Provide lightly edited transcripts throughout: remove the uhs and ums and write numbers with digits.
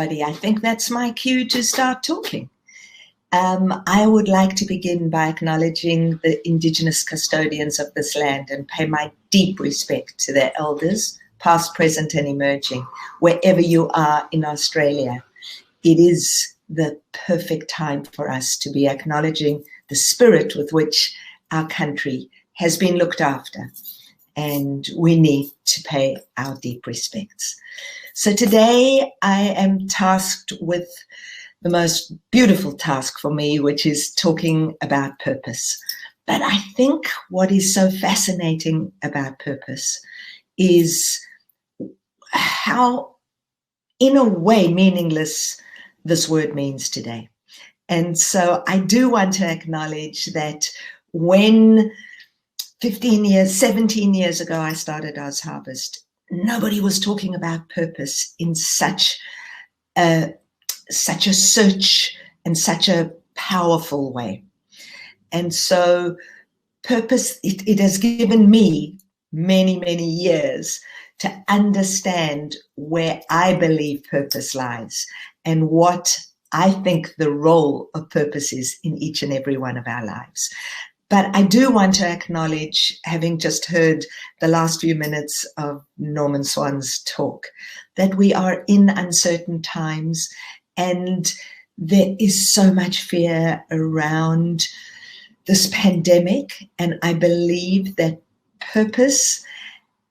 everybody. I think that's my cue to start talking. I would like to begin by acknowledging the Indigenous custodians of this land and pay my deep respect to their elders, past, present, and emerging, wherever you are in Australia. It is the perfect time for us to be acknowledging the spirit with which our country has been looked after, and we need to pay our deep respects. So today I am tasked with the most beautiful task for me, which is talking about purpose. But I think what is so fascinating about purpose is how, in a way, meaningless this word means today. And so I do want to acknowledge that when 17 years ago I started OzHarvest, nobody was talking about purpose in such a search and such a powerful way. And so purpose, it has given me many, many years to understand where I believe purpose lies and what I think the role of purpose is in each and every one of our lives. But I do want to acknowledge, having just heard the last few minutes of Norman Swan's talk, that we are in uncertain times and there is so much fear around this pandemic. And I believe that purpose,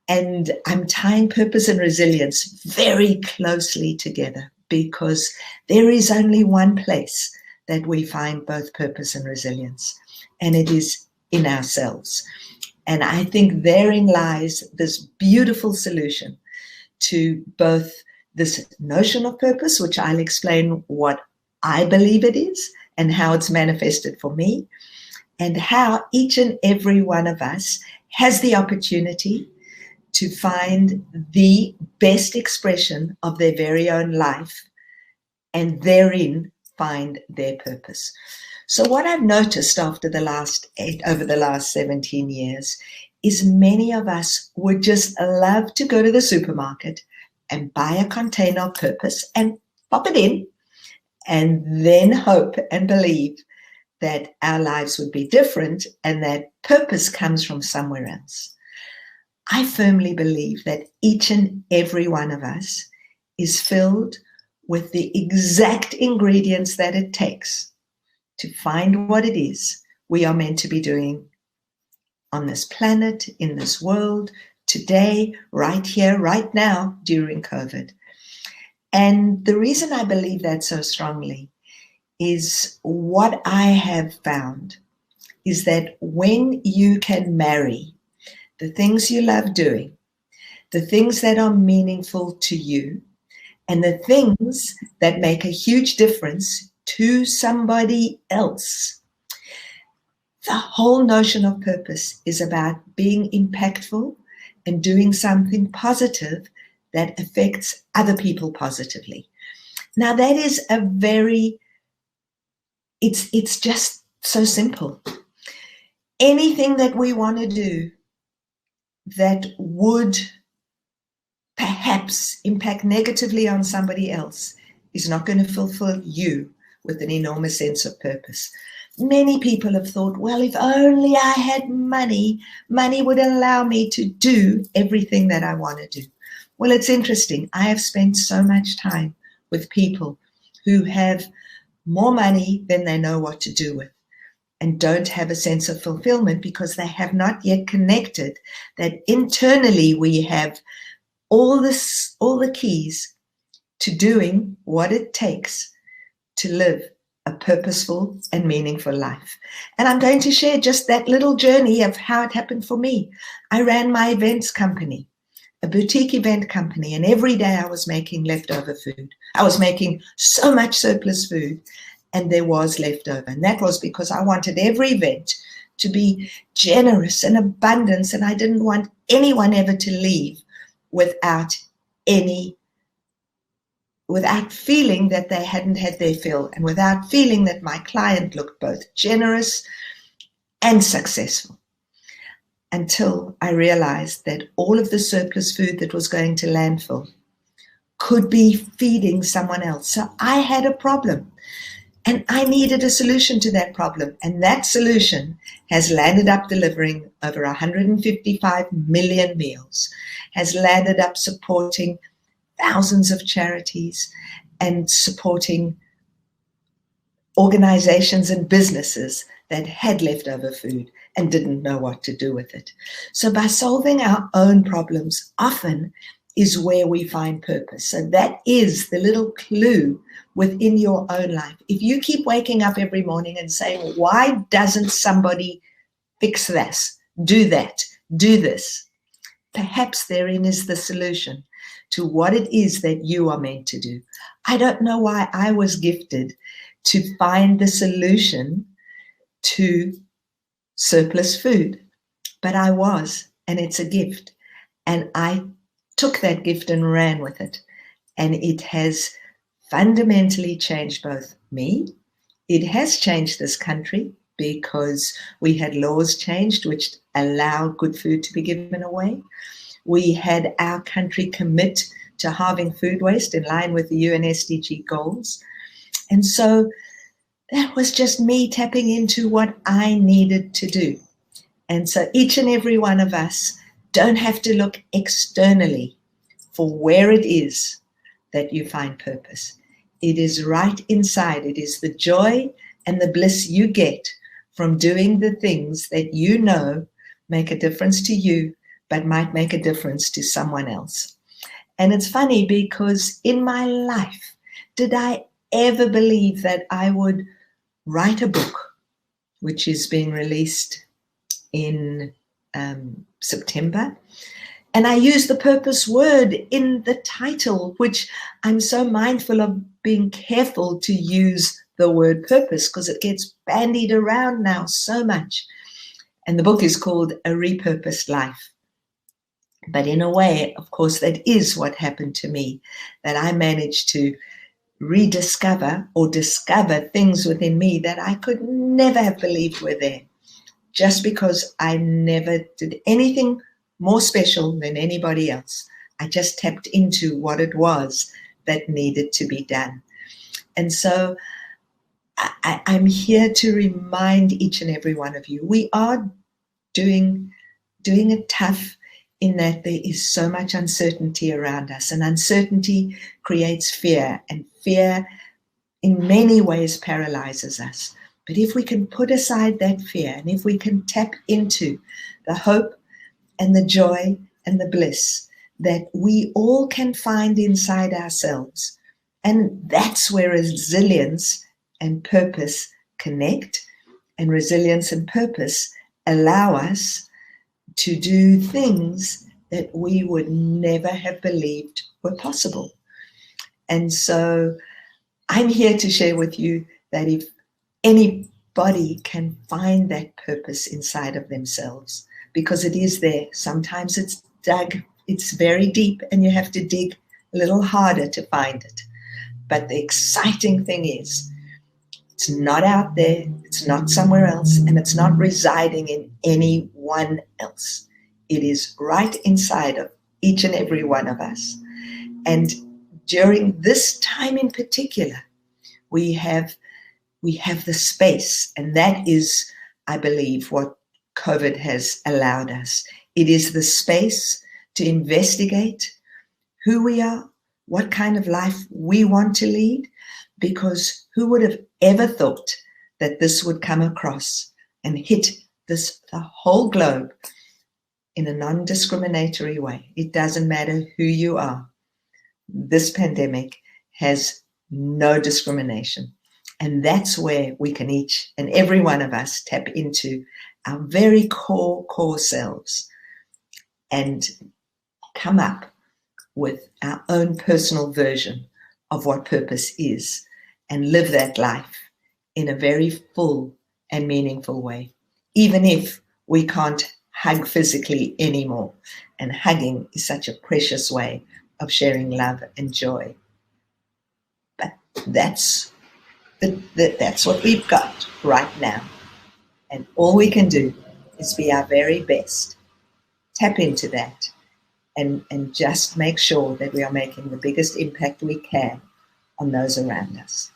and I'm tying purpose and resilience very closely together, because there is only one place that we find both purpose and resilience, and it is in ourselves. And I think therein lies this beautiful solution to both this notion of purpose, which I'll explain what I believe it is and how it's manifested for me, and how each and every one of us has the opportunity to find the best expression of their very own life and therein find their purpose. So what I've noticed over the last 17 years is many of us would just love to go to the supermarket and buy a container of purpose and pop it in, and then hope and believe that our lives would be different and that purpose comes from somewhere else. I firmly believe that each and every one of us is filled with the exact ingredients that it takes to find what it is we are meant to be doing on this planet, in this world, today, right here, right now, during COVID. And the reason I believe that so strongly is what I have found is that when you can marry the things you love doing, the things that are meaningful to you, and the things that make a huge difference to somebody else, the whole notion of purpose is about being impactful and doing something positive that affects other people positively. Now that is it's just so simple. Anything that we want to do that would perhaps impact negatively on somebody else is not going to fulfill you with an enormous sense of purpose. Many people have thought, well, if only I had money, money would allow me to do everything that I want to do. Well, it's interesting. I have spent so much time with people who have more money than they know what to do with and don't have a sense of fulfillment because they have not yet connected that internally we have all the keys to doing what it takes to live a purposeful and meaningful life. And I'm going to share just that little journey of how it happened for me. I ran my events company, a boutique event company, and every day I was making leftover food. I was making so much surplus food, and there was leftover. And that was because I wanted every event to be generous and abundance, and I didn't want anyone ever to leave without feeling that they hadn't had their fill, and without feeling that my client looked both generous and successful. Until I realized that all of the surplus food that was going to landfill could be feeding someone else. So I had a problem and I needed a solution to that problem. And that solution has landed up delivering over 155 million meals, has landed up supporting thousands of charities and supporting organizations and businesses that had leftover food and didn't know what to do with it. So by solving our own problems often is where we find purpose. So that is the little clue within your own life. If you keep waking up every morning and saying, why doesn't somebody fix this, do that, do this? Perhaps therein is the solution to what it is that you are meant to do. I don't know why I was gifted to find the solution to surplus food, but I was, and it's a gift. And I took that gift and ran with it. And it has fundamentally changed both me. It has changed this country because we had laws changed which allowed good food to be given away. We had our country commit to halving food waste in line with the UN SDG goals. And so that was just me tapping into what I needed to do. And so each and every one of us don't have to look externally for where it is that you find purpose. It is right inside. It is the joy and the bliss you get from doing the things that you know make a difference to you, but might make a difference to someone else. And it's funny because in my life, did I ever believe that I would write a book, which is being released in September. And I use the purpose word in the title, which I'm so mindful of being careful to use the word purpose because it gets bandied around now so much. And the book is called A Repurposed Life. But in a way, of course, that is what happened to me, that I managed to rediscover or discover things within me that I could never have believed were there, just because I never did anything more special than anybody else. I just tapped into what it was that needed to be done. And so I'm here to remind each and every one of you, we are doing it tough in that there is so much uncertainty around us, and uncertainty creates fear, and fear in many ways paralyzes us. But if we can put aside that fear, and if we can tap into the hope and the joy and the bliss that we all can find inside ourselves, and that's where resilience and purpose connect, and resilience and purpose allow us to do things that we would never have believed were possible. And so I'm here to share with you that if anybody can find that purpose inside of themselves, because it is there. Sometimes it's very deep and you have to dig a little harder to find it. But the exciting thing is, it's not out there, it's not somewhere else, and it's not residing in anyone else. It is right inside of each and every one of us. And during this time in particular, we have the space, and that is, I believe, what COVID has allowed us. It is the space to investigate who we are, what kind of life we want to lead, because who would have ever thought that this would come across and hit the whole globe in a non-discriminatory way. It doesn't matter who you are. This pandemic has no discrimination. And that's where we can each and every one of us tap into our very core selves and come up with our own personal version of what purpose is and live that life in a very full and meaningful way, even if we can't hug physically anymore. And hugging is such a precious way of sharing love and joy. But that's what we've got right now. And all we can do is be our very best. Tap into that and just make sure that we are making the biggest impact we can on those around us.